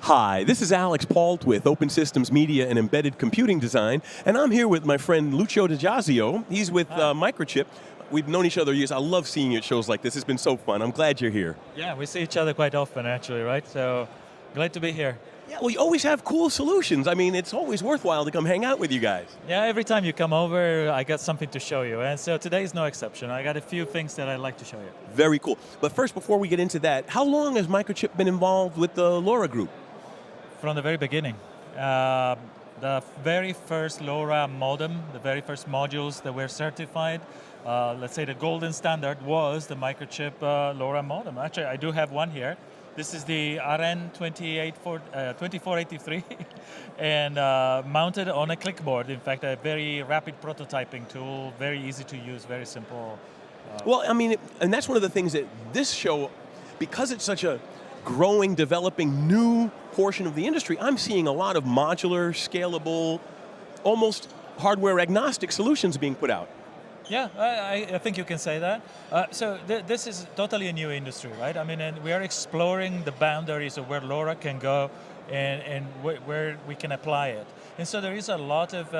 Hi, this is Alex Paultre with Open Systems Media and Embedded Computing Design, and I'm here with my friend Lucio Di Jasio. He's with Microchip. We've known each other years. I love seeing you at shows like this. It's been so fun. I'm glad you're here. Yeah, we see each other quite often actually, right? So, glad to be here. Yeah, well, you always have cool solutions. I mean, it's always worthwhile to come hang out with you guys. Yeah, every time you come over, I got something to show you, and so today is no exception. I got a few things that I'd like to show you. Very cool. But first, before we get into that, how long has Microchip been involved with the LoRa group? From the very beginning. The very first LoRa modem, the very first modules that were certified, let's say the golden standard was the Microchip LoRa modem. Actually, I do have one here. This is the RN2483 and mounted on a clickboard. In fact, a very rapid prototyping tool, very easy to use, very simple. Well, I mean, and that's one of the things that this show, because it's such a growing, developing new portion of the industry, I'm seeing a lot of modular, scalable, almost hardware agnostic solutions being put out. Yeah, I think you can say that. So this is totally a new industry, right? I mean, and we are exploring the boundaries of where LoRa can go and where we can apply it. And so there is a lot of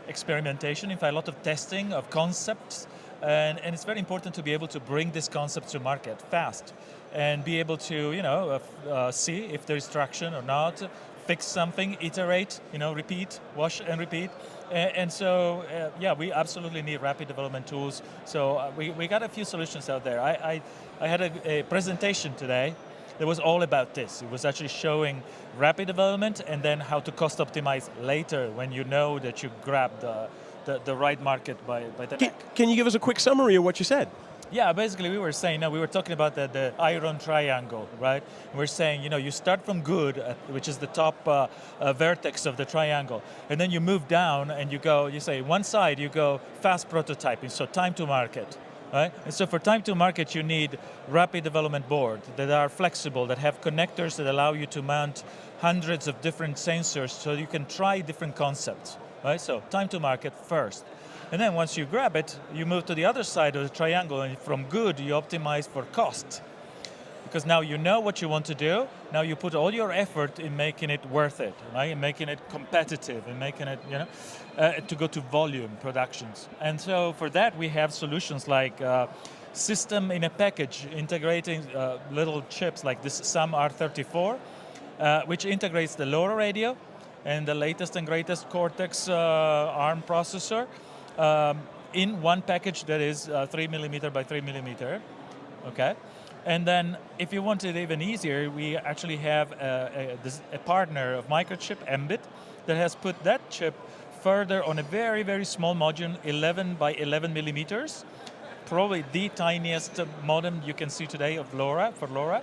experimentation, in fact, a lot of testing of concepts, and it's very important to be able to bring this concept to market fast and be able to, see if there is traction or not, fix something, iterate, repeat, wash and repeat. And so, yeah, we absolutely need rapid development tools. So we got a few solutions out there. I had a presentation today that was all about this. It was actually showing rapid development and then how to cost optimize later when you know that you grabbed the right market by the neck. Can you give us a quick summary of what you said? Yeah, basically we were saying, we were talking about the iron triangle, right? We're saying, you start from good, which is the top vertex of the triangle, and then you move down and you say one side, you go fast prototyping, so time to market, right? And so for time to market, you need rapid development boards that are flexible, that have connectors that allow you to mount hundreds of different sensors so you can try different concepts, right? So time to market first. And then once you grab it, you move to the other side of the triangle, and from good, you optimize for cost. Because now you know what you want to do, now you put all your effort in making it worth it, right? In making it competitive, in making it, to go to volume productions. And so for that, we have solutions like system in a package, integrating little chips like this SAM-R34, which integrates the LoRa radio and the latest and greatest Cortex ARM processor, in one package that is 3 millimeter by 3 millimeter, okay? And then if you want it even easier, we actually have a partner of Microchip, Mbit, that has put that chip further on a very, very small module, 11 by 11 millimeters, probably the tiniest modem you can see today of LoRa, for LoRa,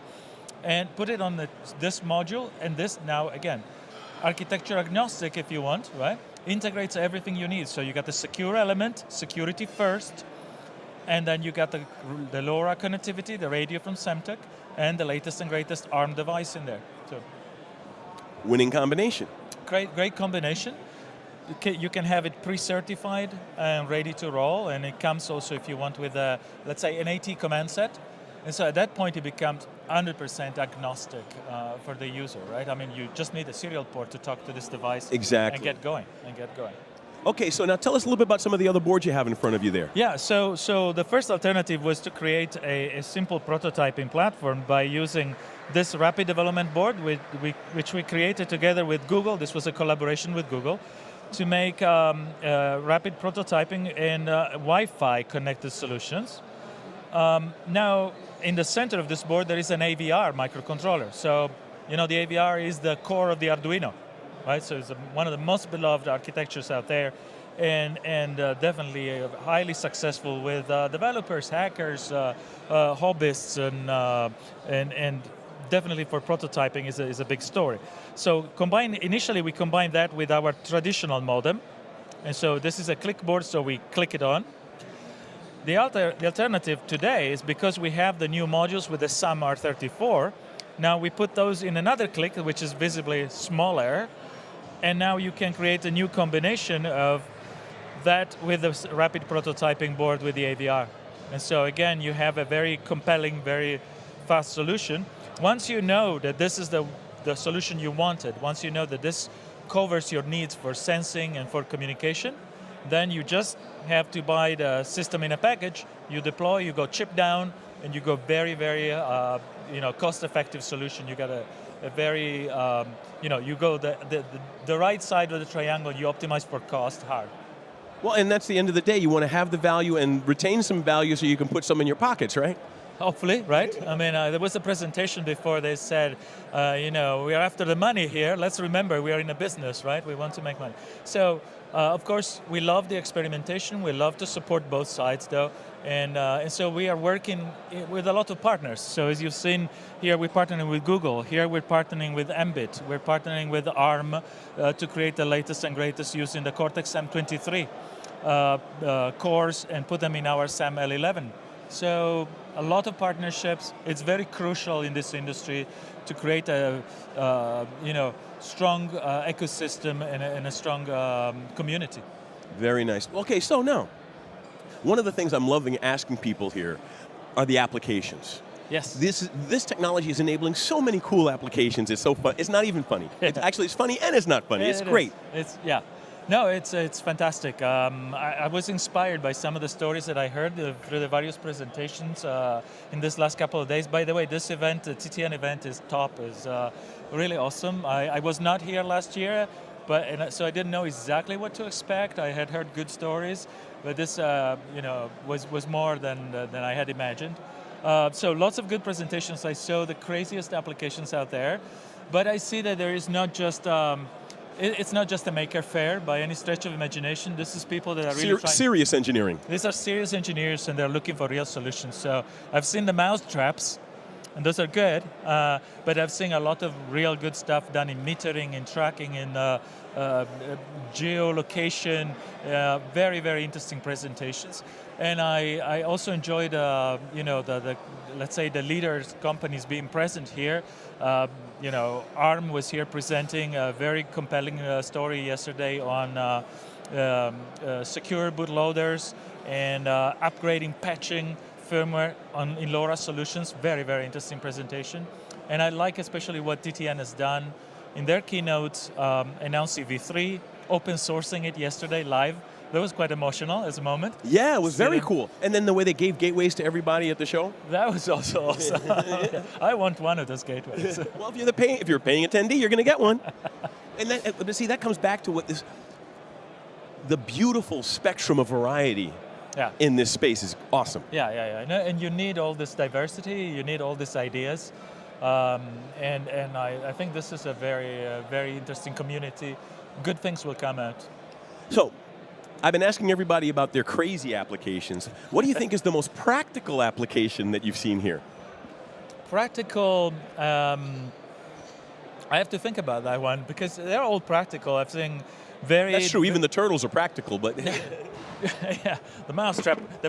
and put it on this module, and this now, again, architecture agnostic if you want, right? Integrates everything you need. So you got the secure element, security first, and then you got the LoRa connectivity, the radio from Semtech, and the latest and greatest ARM device in there. So, winning combination. Great combination. You can have it pre-certified and ready to roll, and it comes also, if you want, with let's say an AT command set. And so at that point, it becomes 100% agnostic for the user, right? I mean, you just need a serial port to talk to this device. Exactly. And get going. Okay, so now tell us a little bit about some of the other boards you have in front of you there. Yeah, so the first alternative was to create a simple prototyping platform by using this rapid development board, which we created together with Google. This was a collaboration with Google to make rapid prototyping and Wi-Fi connected solutions. Now, in the center of this board, there is an AVR microcontroller. So, the AVR is the core of the Arduino, right? So it's one of the most beloved architectures out there, and definitely highly successful with developers, hackers, hobbyists, and definitely for prototyping is a big story. So initially we combined that with our traditional modem, and so this is a clickboard, so we click it on. The alternative today is because we have the new modules with the SAM-R34, now we put those in another click, which is visibly smaller, and now you can create a new combination of that with the rapid prototyping board with the AVR. And so again, you have a very compelling, very fast solution. Once you know that this is the the solution you wanted, once you know that this covers your needs for sensing and for communication, then you just have to buy the system in a package, you deploy, you go chip down, and you go very, very cost-effective solution. You got a very, you go the right side of the triangle, you optimize for cost hard. Well, and that's the end of the day. You want to have the value and retain some value so you can put some in your pockets, right? Hopefully, right? I mean, there was a presentation before they said, we are after the money here. Let's remember, we are in a business, right? We want to make money. So, of course, we love the experimentation. We love to support both sides, though. And so we are working with a lot of partners. So as you've seen here, we're partnering with Google. Here we're partnering with Mbit. We're partnering with ARM to create the latest and greatest using the Cortex M23 cores and put them in our SAM L11. So a lot of partnerships. It's very crucial in this industry to create a strong ecosystem and a strong community. Very nice. Okay, so now, one of the things I'm loving asking people here are the applications. Yes. This technology is enabling so many cool applications. It's so fun. It's not even funny. It's funny and it's not funny. It's great. No, it's fantastic. I was inspired by some of the stories that I heard through the various presentations in this last couple of days. By the way, this event, the TTN event, is really awesome. I was not here last year, so I didn't know exactly what to expect. I had heard good stories, but this was more than I had imagined. So lots of good presentations. I saw the craziest applications out there, but I see that there is not just it's not just a maker fair by any stretch of imagination. This is people that are really trying. Serious engineering. These are serious engineers, and they're looking for real solutions. So I've seen the mouse traps, and those are good, but I've seen a lot of real good stuff done in metering, in tracking, in geolocation, very, very interesting presentations. And I also enjoyed, let's say the leaders companies being present here. ARM was here presenting a very compelling story yesterday on secure bootloaders and upgrading, patching firmware in LoRa solutions. Very, very interesting presentation. And I like especially what TTN has done in their keynote, announced CV3, open sourcing it yesterday live. That was quite emotional as a moment. Yeah, it was very cool. And then the way they gave gateways to everybody at the show? That was also awesome. I want one of those gateways. Well, if you're paying attendee, you're going to get one. And that comes back to the beautiful spectrum of variety in this space is awesome. Yeah. And you need all this diversity, you need all these ideas. And I think this is a very interesting community. Good things will come out. So, I've been asking everybody about their crazy applications. What do you think is the most practical application that you've seen here? Practical, I have to think about that one because they're all practical. I've seen very... That's true, even the turtles are practical, but... Yeah, the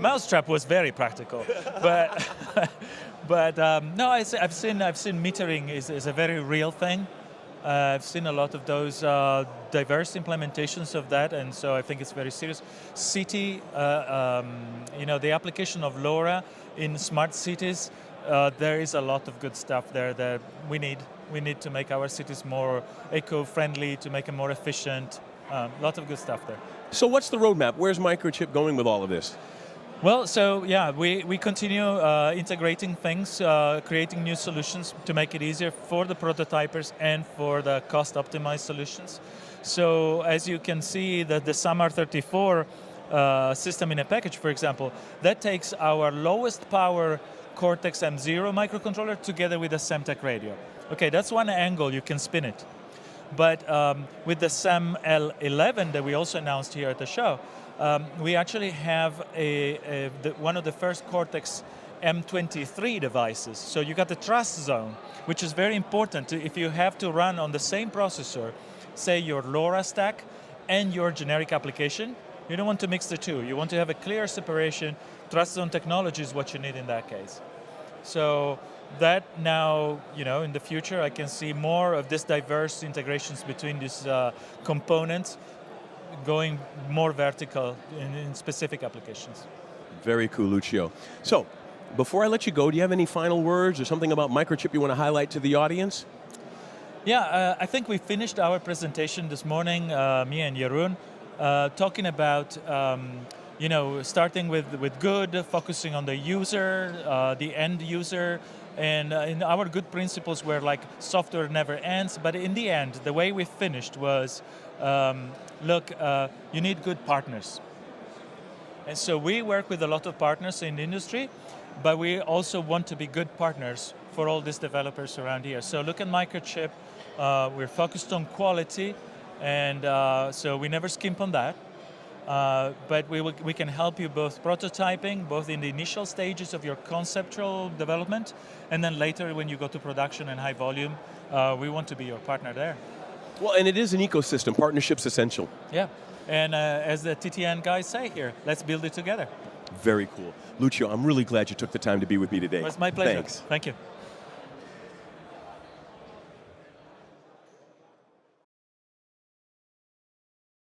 mousetrap was very practical. but no, I've seen metering is a very real thing. I've seen a lot of those diverse implementations of that, and so I think it's very serious. City, the application of LoRa in smart cities, there is a lot of good stuff there that we need. We need to make our cities more eco-friendly, to make them more efficient. Lots of good stuff there. So what's the roadmap? Where's Microchip going with all of this? Well, so yeah, we continue integrating things, creating new solutions to make it easier for the prototypers and for the cost-optimized solutions. So as you can see, the SAM-R34 system in a package, for example, that takes our lowest power Cortex M0 microcontroller together with a Semtech radio. Okay, that's one angle you can spin it. But with the SAM L11 that we also announced here at the show, we actually have one of the first Cortex M23 devices. So you got the trust zone, which is very important if you have to run on the same processor, say your LoRa stack and your generic application. You don't want to mix the two. You want to have a clear separation. Trust zone technology is what you need in that case. So that now, in the future, I can see more of this diverse integrations between these components going more vertical in specific applications. Very cool, Lucio. So, before I let you go, do you have any final words or something about Microchip you want to highlight to the audience? Yeah, I think we finished our presentation this morning, me and Jeroen, talking about starting with good, focusing on the user, the end user, and in our good principles were like software never ends. But in the end, the way we finished was, look, you need good partners. And so we work with a lot of partners in the industry, but we also want to be good partners for all these developers around here. So look at Microchip, we're focused on quality, and so we never skimp on that. But we can help you both prototyping, both in the initial stages of your conceptual development, and then later when you go to production and high volume, we want to be your partner there. Well, and it is an ecosystem. Partnership's essential. Yeah, and as the TTN guys say here, let's build it together. Very cool. Lucio, I'm really glad you took the time to be with me today. It was my pleasure. Thanks. Thank you.